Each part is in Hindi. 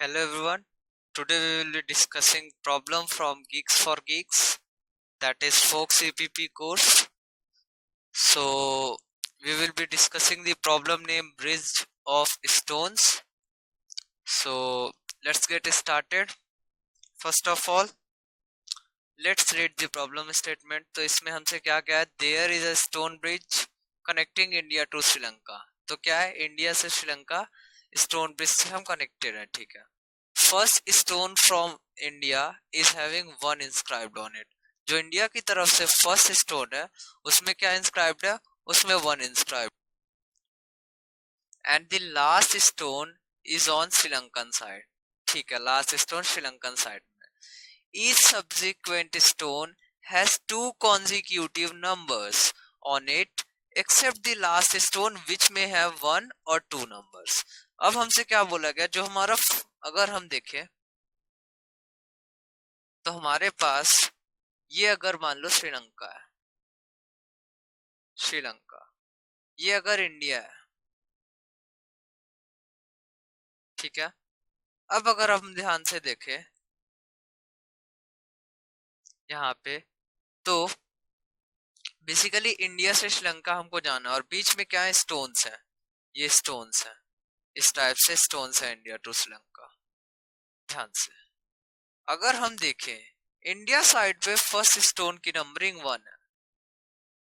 Hello everyone. Today we will be discussing problem from Geeks for Geeks, that is Folk CPP course. So we will be discussing the problem named Bridge of Stones. So let's get started. First of all, let's read the problem statement. तो इसमें हमसे क्या क्या है? There is a stone bridge connecting India to Sri Lanka. तो क्या है? इंडिया से श्रीलंका स्टोन ब्रिज से हम कनेक्टेड है, ठीक है. First stone from India is having one inscribed on it. जो इंडिया की तरफ से फर्स्ट स्टोन है उसमें क्या इंस्क्राइब्ड है? उसमें one inscribed. And the last stone is on Sri Lankan side. ठीक है, लास्ट स्टोन श्रीलंकन साइड में. Each subsequent stone has to consecutive numbers on it except the last stone which may have one or two numbers. अब हमसे क्या बोला गया? जो हमारा, अगर हम देखें तो हमारे पास ये, अगर मान लो श्रीलंका है, श्रीलंका, ये अगर इंडिया है, ठीक है. अब अगर हम ध्यान से देखें यहाँ पे, तो बेसिकली इंडिया से श्रीलंका हमको जाना है और बीच में क्या है? स्टोन्स है. ये स्टोन्स है, इस टाइप से स्टोन्स है इंडिया टू श्रीलंका. ध्यान से अगर हम देखें, इंडिया साइड पे फर्स्ट स्टोन की नंबरिंग 1 है.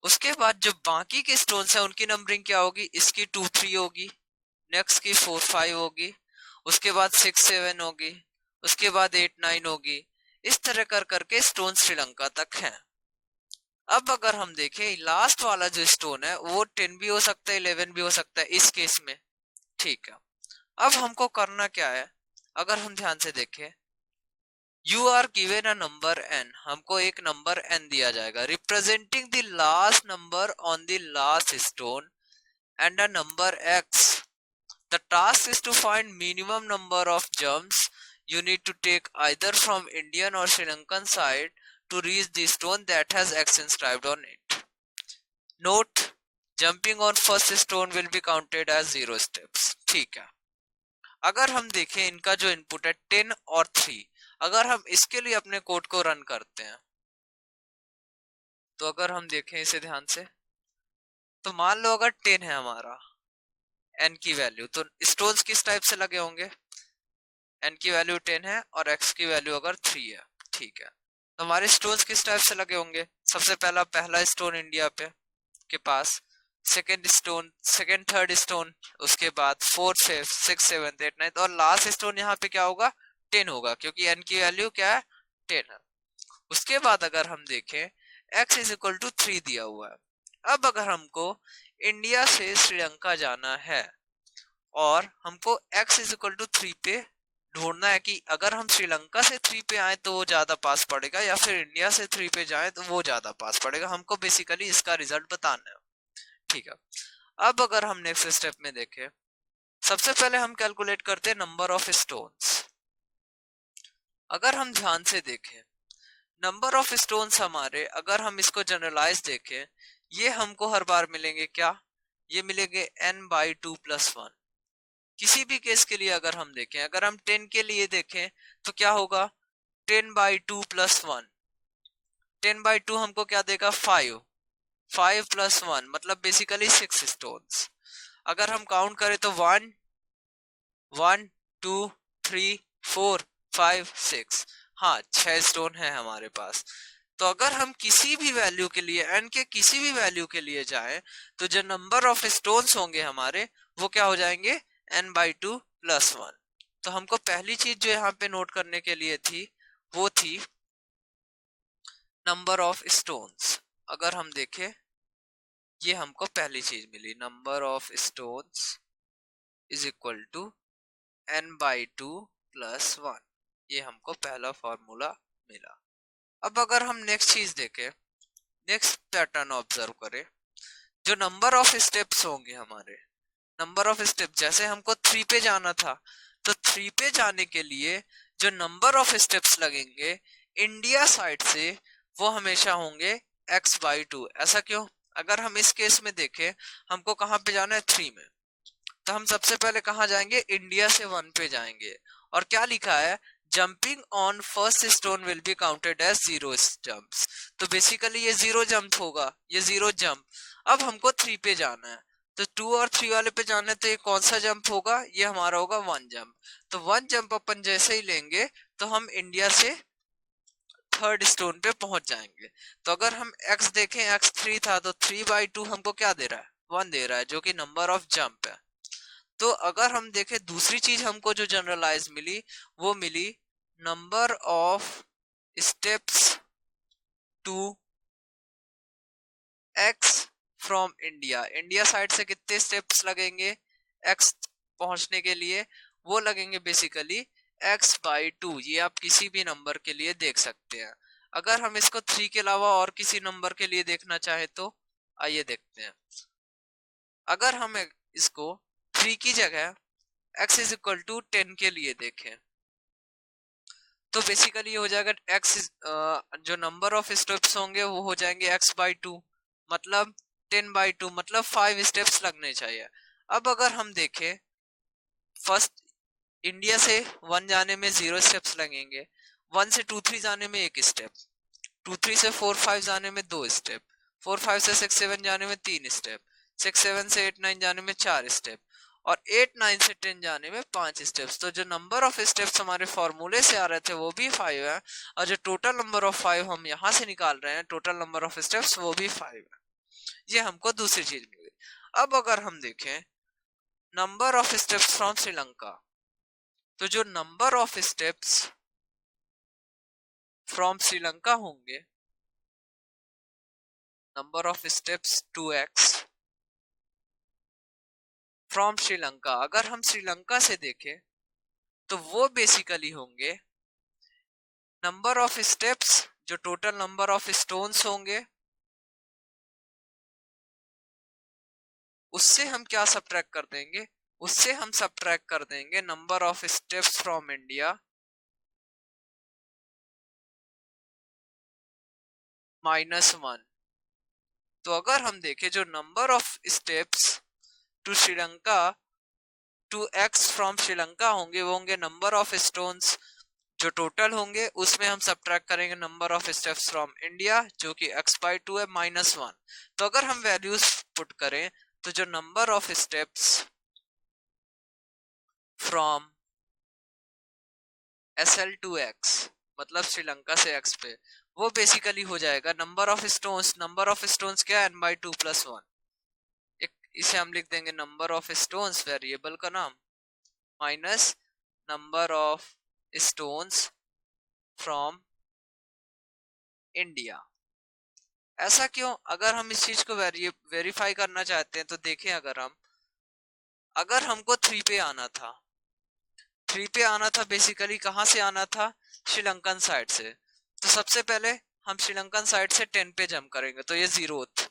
उसके बाद जो बाकी के स्टोन्स हैं उनकी नंबरिंग क्या होगी? इसकी 2 3 होगी, नेक्स्ट की 4 5 होगी, उसके बाद 6 7 होगी, उसके बाद 8 9 होगी. इस तरह कर करके स्टोन श्रीलंका तक है. अब अगर हम देखें, लास्ट वाला जो स्टोन है वो 10 भी हो सकता है, 11 भी हो सकता है इस केस में, ठीक है. अब हमको करना क्या है? अगर हम ध्यान से देखें, you are given a number n, हमको एक नंबर n दिया जाएगा representing the last number on the last stone and a number x. The task is to find minimum number of jumps you need to take either from Indian or Sri Lankan side to reach the stone that has X inscribed on it. Note, jumping on first stone will be counted as 0 steps. ठीक है. अगर हम देखें इनका जो इनपुट है 10 और 3, अगर हम इसके लिए अपने कोड को रन करते हैं, तो अगर हम देखें इसे ध्यान से, तो मान लो अगर 10 है हमारा n की वैल्यू, तो स्टोन्स किस टाइप से लगे होंगे? n की वैल्यू 10 है और x की वैल्यू अगर 3 है, ठीक है. तो हमारे स्टोन्स किस टाइप से लगे होंगे? सबसे पहला स्टोन इंडिया पे के पास, second stone, second third stone, उसके बाद 4 6 7 8 9, और लास्ट स्टोन यहाँ पे क्या होगा? 10 होगा, क्योंकि n की वैल्यू क्या है? 10 है. उसके बाद अगर हम देखें, x इज इक्वल टू 3 दिया हुआ है. अब अगर हमको इंडिया से श्रीलंका जाना है और हमको x इज इक्वल टू 3 पे ढूंढना है कि अगर हम श्रीलंका से 3 पे आए तो वो ज्यादा पास पड़ेगा या फिर इंडिया से 3 पे जाए तो वो ज्यादा पास पड़ेगा. हमको बेसिकली इसका रिजल्ट बताना है, ठीक है. अब अगर हम नेक्स्ट स्टेप में देखें, सबसे पहले हम कैलकुलेट करते हैं नंबर ऑफ स्टोन्स. अगर हम ध्यान से देखें, नंबर ऑफ स्टोन्स हमारे, अगर हम इसको जनरलाइज देखें, ये हमको हर बार मिलेंगे क्या? ये मिलेंगे n/2+1. किसी भी केस के लिए अगर हम देखें, अगर हम 10 के लिए देखें तो क्या होगा? 10/2+1. 10/2 हमको क्या देगा? 5. 5+1 मतलब बेसिकली 6 स्टोन्स. अगर हम काउंट करें तो 1 1 2 3 4 5 6, हाँ 6 स्टोन है हमारे पास. तो अगर हम किसी भी वैल्यू के लिए, n के किसी भी वैल्यू के लिए जाएं, तो जो नंबर ऑफ स्टोन्स होंगे हमारे वो क्या हो जाएंगे? n/2+1. तो हमको पहली चीज जो यहाँ पे नोट करने के लिए थी वो थी नंबर ऑफ स्टोन्स. अगर हम देखें, ये हमको पहली चीज मिली, number of stones is equal to n/2+1. ये हमको पहला फॉर्मूला मिला. अब अगर हम नेक्स्ट चीज देखें, नेक्स्ट पैटर्न ऑब्जर्व करें, जो नंबर ऑफ स्टेप्स होंगे हमारे, नंबर ऑफ स्टेप, जैसे हमको 3 पे जाना था तो 3 पे जाने के लिए जो नंबर ऑफ स्टेप्स लगेंगे इंडिया साइड से वो हमेशा होंगे x/2. ऐसा क्यों? अगर हम इस केस में देखें, हमको कहाँ पे जाना है? 3 में. तो हम सबसे पहले कहाँ जाएंगे? इंडिया से 1 पे जाएंगे और क्या लिखा है, jumping on first stone will be counted as 0 jumps. तो बेसिकली ये 0 जंप होगा, ये 0 जंप। अब हमको 3 पे जाना है, तो 2 और 3 वाले पे जाना है, तो ये कौन सा जंप होगा, ये हमारा होगा 1 जंप। तो 1 जंप अपन जैसे ही लेंगे तो हम इंडिया से थर्ड स्टोन पे पहुंच जाएंगे। तो अगर हम x देखें, x 3 था, तो 3/2 हमको क्या दे रहा है, 1 दे रहा है, जो कि नंबर ऑफ जंप है। तो अगर हम देखें दूसरी चीज हमको जो जनरलाइज मिली, वो मिली number of steps to x from India. India side से कितने स्टेप्स लगेंगे x पहुंचने के लिए, वो लगेंगे बेसिकली x/2। ये आप किसी भी नंबर के लिए देख सकते हैं। अगर हम इसको 3 के अलावा और किसी नंबर के लिए देखना चाहे तो आइए देखते हैं। अगर हम इसको 3 की जगह x इज इक्वल टू 10 के लिए देखें, तो बेसिकली ये हो जाएगा जो नंबर ऑफ स्टेप्स होंगे वो हो जाएंगे x/2, मतलब 10/2, मतलब 5 स्टेप्स लगने चाहिए। अब अगर हम देखें, फर्स्ट इंडिया से 1 जाने में 0 स्टेप्स लगेंगे, 1 से 2 3 जाने में 1 स्टेप, 2 3 से 4 5 जाने में 2 स्टेप, 4 5 से 6 7 जाने में 3 स्टेप, 6 7 से 8 9 जाने में 4 स्टेप, और 8 9 से 10 जाने में 5 स्टेप्स। तो जो नंबर ऑफ स्टेप्स हमारे फॉर्मूले से आ रहे थे वो भी 5 है, और जो टोटल नंबर ऑफ 5 हम यहाँ से निकाल रहे हैं, टोटल नंबर ऑफ स्टेप्स, वो भी 5 है। ये हमको दूसरी चीज मिल गई। अब अगर हम देखें number of steps from Sri Lanka, तो जो number of steps from Sri Lanka होंगे, number of steps 2x from Sri Lanka, अगर हम श्रीलंका से देखें तो वो बेसिकली होंगे नंबर ऑफ स्टेप्स, जो टोटल नंबर ऑफ स्टोन्स होंगे, उससे हम क्या सब्ट्रैक्ट कर देंगे, उससे हम सब्ट्रैक्ट कर देंगे number of steps from India -1। तो अगर हम देखें जो number of steps to Sri Lanka, to x from Sri Lanka होंगे, वो होंगे नंबर ऑफ स्टोन्स जो टोटल होंगे, उसमें हम सब्ट्रैक्ट करेंगे number of steps from India, जो कि x/2 है, -1। तो अगर हम वैल्यूज पुट करें, तो जो number of steps from SL to x, मतलब श्रीलंका से x पे, वो बेसिकली हो जाएगा number of stones. Number of stones क्या है, n/2 + 1। एक इसे हम लिख देंगे नंबर ऑफ स्टोन्स, वेरिएबल का नाम, minus number of stones from India. ऐसा क्यों, अगर हम इस चीज को वेरीफाई करना चाहते हैं तो देखें, अगर हमको 3 पे आना था, 3 पे आना था, बेसिकली कहाँ से आना था, श्रीलंकन साइड से। तो सबसे पहले हम श्रीलंकन साइड से 10 पे जंप करेंगे, तो ये 0,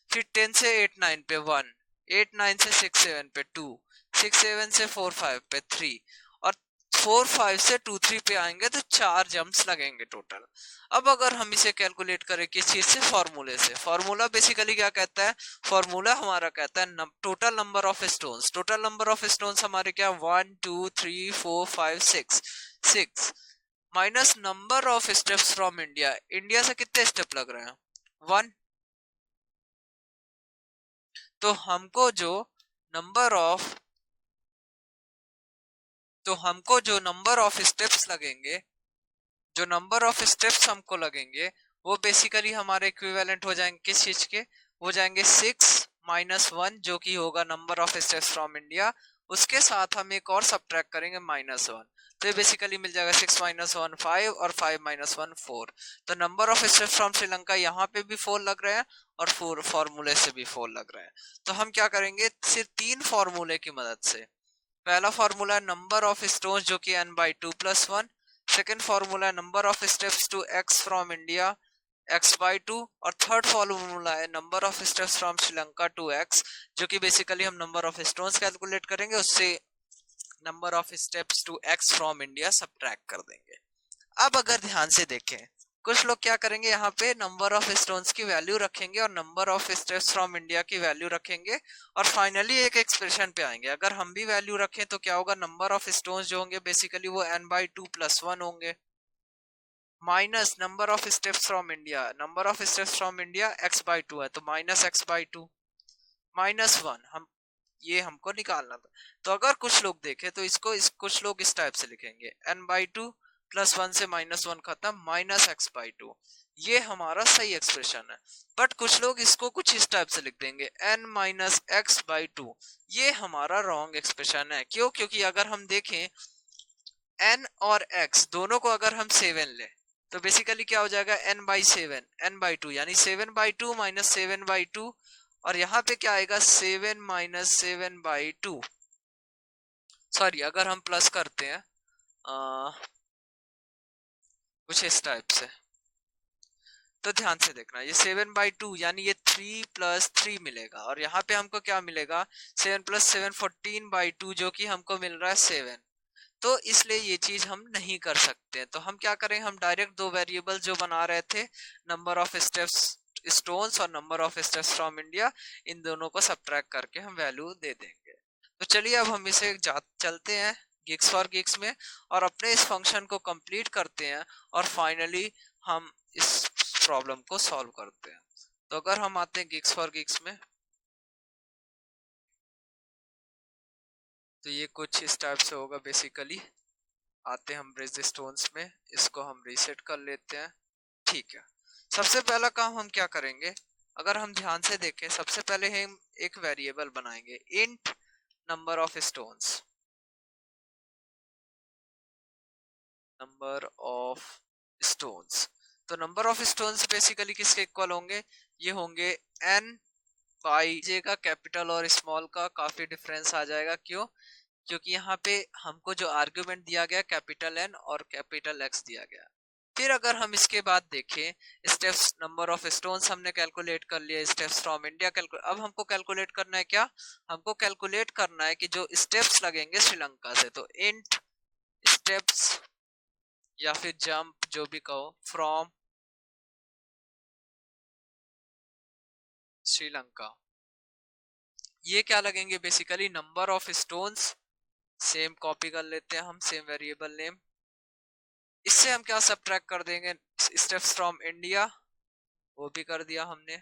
फिर 10 से 8 9 पे 1, 8 9 से 6 7 पे 2, 6 7 से 4 5 पे 3, और 4 5 से 2 3 पे आएंगे तो 4 जंप्स लगेंगे टोटल। अब अगर हम इसे कैलकुलेट करें किस चीज से, फॉर्मूले से, फॉर्मूला बेसिकली क्या कहता है, फॉर्मूला हमारा कहता है total number of stones. Total number of stones हमारे क्या, 1 2 3 4 5 6 6 minus number of steps from India. India से कितने स्टेप लग रहे हैं, 1। तो हमको जो नंबर ऑफ स्टेप्स लगेंगे, जो नंबर ऑफ स्टेप्स हमको लगेंगे, वो बेसिकली हमारे इक्विवेलेंट हो जाएंगे किस चीज के, हो जाएंगे 6 - 1, जो कि होगा number of steps from India. उसके साथ हम एक और सब्ट्रैक्ट करेंगे -1, तो ये बेसिकली मिल जाएगा 6 - 1 5, और 5 - 1 4। तो number of steps from Sri Lanka यहाँ पे भी 4 लग रहे हैं, और 4 फॉर्मूले से भी 4 लग रहे हैं। तो हम क्या करेंगे, सिर्फ 3 फॉर्मूले की मदद से। पहला फॉर्मूला है नंबर ऑफ स्टोन्स, जो कि n/2 + 1। सेकेंड फॉर्मूला है number of steps to x from India, x/2। और थर्ड फॉर्मूला है number of steps from Sri Lanka to x, जो कि बेसिकली हम नंबर ऑफ स्टोन्स कैलकुलेट करेंगे, उससे number of steps to x from India subtract कर देंगे। अब अगर ध्यान से देखें, कुछ लोग क्या करेंगे, यहाँ पे नंबर ऑफ स्टोन्स की वैल्यू रखेंगे और number of steps from India की वैल्यू रखेंगे और फाइनली एक एक्सप्रेशन पे आएंगे। अगर हम भी वैल्यू रखें तो क्या होगा, नंबर ऑफ स्टोन्स जो होंगे बेसिकली वो n/2 + 1 होंगे, minus number of steps from India, number of steps from India x/2 है तो माइनस x/2 -1। हम ये हमको निकालना था। तो अगर कुछ लोग देखें तो कुछ लोग इस टाइप से लिखेंगे n/2 + 1 से -1 खत्म -x/2, ये हमारा सही एक्सप्रेशन है। बट कुछ लोग इसको कुछ इस टाइप से लिख देंगे n - x/2, ये हमारा रॉन्ग एक्सप्रेशन है। क्यों? क्योंकि अगर हम देखें n और x दोनों को अगर हम 7 ले तो बेसिकली क्या हो जाएगा, n/7 n/2 यानी 7/2 - 7/2, और यहाँ पे क्या आएगा 7 - 7/2। सॉरी, अगर हम प्लस करते हैं कुछ इस टाइप से तो ध्यान से देखना, ये 7/2 यानी ये 3 + 3 मिलेगा और यहाँ पे हमको क्या मिलेगा 7 + 7 14/2, जो कि हमको मिल रहा है 7। तो इसलिए ये चीज हम नहीं कर सकते। तो हम क्या करें, हम डायरेक्ट दो वेरिएबल जो बना रहे थे, नंबर ऑफ स्टेप्स स्टोन्स और number of steps from India, इन दोनों को सब्ट्रैक्ट करके हम वैल्यू दे देंगे। तो चलिए अब हम इसे चलते हैं गिग्स फॉर गिग्स में और अपने इस फंक्शन को कंप्लीट करते हैं और फाइनली हम इस प्रॉब्लम को सॉल्व करते हैं। तो अगर हम आते हैं गिग्स फॉर गिग्स में तो ये कुछ इस टाइप से होगा बेसिकली। आते हैं हम ब्रिज द स्टोन्स में, इसको हम रीसेट कर लेते हैं। ठीक है, सबसे पहला काम हम क्या करेंगे, अगर हम ध्यान से देखें सबसे पहले हम एक वेरिएबल बनाएंगे int number of stones, number of stones. तो नंबर ऑफ स्टोन्स बेसिकली किसके इक्वल होंगे, ये होंगे n बाई जे का, कैपिटल और स्मॉल का काफी डिफरेंस आ जाएगा। क्यों? क्योंकि यहाँ पे हमको जो आर्ग्यूमेंट दिया गया कैपिटल N और कैपिटल X दिया गया। फिर अगर हम इसके बाद देखें स्टेप्स, नंबर ऑफ स्टोन्स हमने कैलकुलेट कर लिया, स्टेप्स फ्रॉम इंडिया अब हमको कैलकुलेट करना है क्या, हमको कैलकुलेट करना है कि जो स्टेप्स लगेंगे श्रीलंका से। तो इंट स्टेप्स या फिर जंप जो भी कहो फ्रॉम श्रीलंका, ये क्या लगेंगे basically number of stones. Same copy कर लेते हैं हम, सेम वेरिएबल नेम। इससे हम क्या सब्ट्रैक्ट कर देंगे, स्टेप्स फ्रॉम इंडिया, वो भी कर दिया हमने,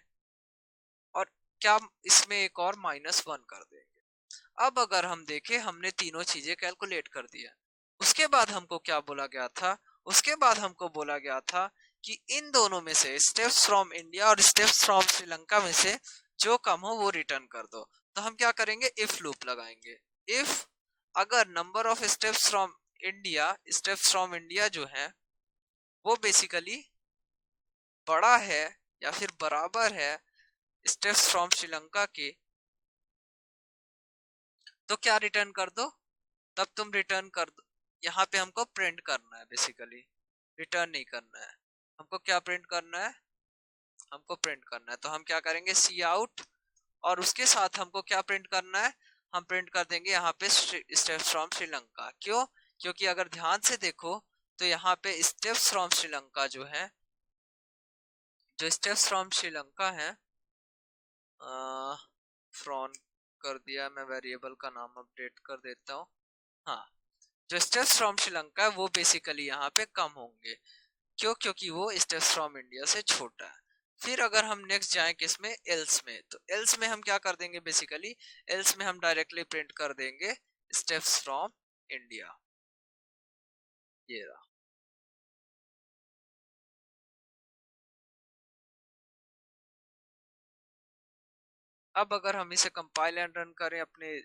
और क्या इसमें एक और -1 कर देंगे। अब अगर हम देखें हमने तीनों चीजें कैलकुलेट कर दिया, उसके बाद हमको क्या बोला गया था, उसके बाद हमको बोला गया था कि इन दोनों में से स्टेप्स फ्रॉम इंडिया और स्टेप्स फ्रॉम श्रीलंका में से जो कम हो वो रिटर्न कर दो। तो हम क्या करेंगे, इफ लूप लगाएंगे। इफ अगर number of steps from India, steps from India जो है वो बेसिकली बड़ा है या फिर बराबर है स्टेप्स फ्रॉम श्रीलंका के, तो क्या रिटर्न कर दो, तब तुम रिटर्न कर दो। यहाँ पे हमको प्रिंट करना है बेसिकली, रिटर्न नहीं करना है। हमको क्या प्रिंट करना है, हमको प्रिंट करना है। तो हम क्या करेंगे सी आउट, और उसके साथ हमको क्या प्रिंट करना है, हम प्रिंट कर देंगे यहाँ पे स्टेप्स फ्रॉम श्रीलंका। क्यों? क्योंकि अगर ध्यान से देखो तो यहाँ पे स्टेप्स फ्रॉम श्रीलंका जो है, जो स्टेप्स फ्रॉम श्रीलंका है, फ्रॉन कर दिया, मैं वेरिएबल का नाम अपडेट कर देता हूँ। हाँ, जो स्टेप्स फ्रॉम श्रीलंका है वो बेसिकली यहाँ पे कम होंगे। क्यों? क्योंकि वो स्टेप्स फ्रॉम इंडिया से छोटा है। फिर अगर हम नेक्स्ट जाएं किसमें, एल्स में, तो एल्स में हम क्या कर देंगे बेसिकली, एल्स में हम डायरेक्टली प्रिंट कर देंगे स्टेप्स फ्रॉम इंडिया, ये रहा। अब अगर हम इसे कंपाइल एंड रन करें अपने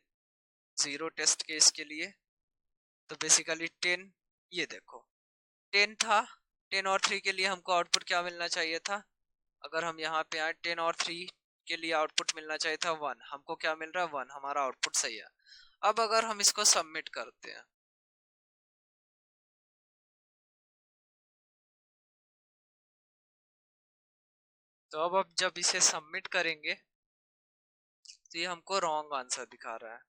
जीरो टेस्ट केस के लिए, तो बेसिकली 10, ये देखो 10 था, 10 और 3 के लिए हमको आउटपुट क्या मिलना चाहिए था, अगर हम यहाँ पे आए 10 और 3 के लिए आउटपुट मिलना चाहिए था 1, हमको क्या मिल रहा है 1, हमारा आउटपुट सही है। अब अगर हम इसको सबमिट करते हैं, तो अब जब इसे सबमिट करेंगे तो ये हमको रॉन्ग आंसर दिखा रहा है,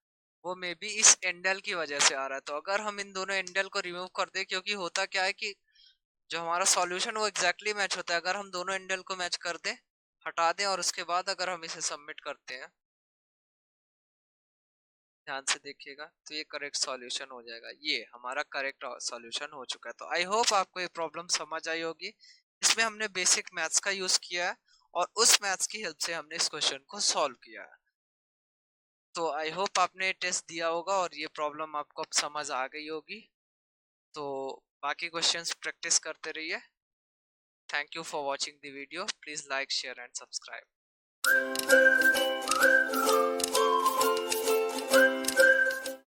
वो मे बी इस एंडल की वजह से आ रहा है। तो अगर हम इन दोनों एंडल को रिमूव कर दे, क्योंकि होता क्या है कि जो हमारा सॉल्यूशन वो एग्जैक्टली मैच होता है। अगर हम दोनों इंडियल को मैच कर दें, हटा दें, और उसके बाद अगर हम इसे सबमिट करते हैं, ध्यान से देखिएगा, तो ये करेक्ट सॉल्यूशन हो जाएगा। ये हमारा करेक्ट सॉल्यूशन हो चुका है। तो आई होप आपको ये प्रॉब्लम समझ आई होगी। इसमें हमने बेसिक मैथ्स का यूज किया है और उस मैथ्स की हेल्प से हमने इस क्वेश्चन को सॉल्व किया है। तो आई होप आपने टेस्ट दिया होगा और ये प्रॉब्लम आपको अब समझ आ गई होगी। तो बाकी क्वेश्चंस प्रैक्टिस करते रहिए। Thank you for watching the video. Please like, share and subscribe.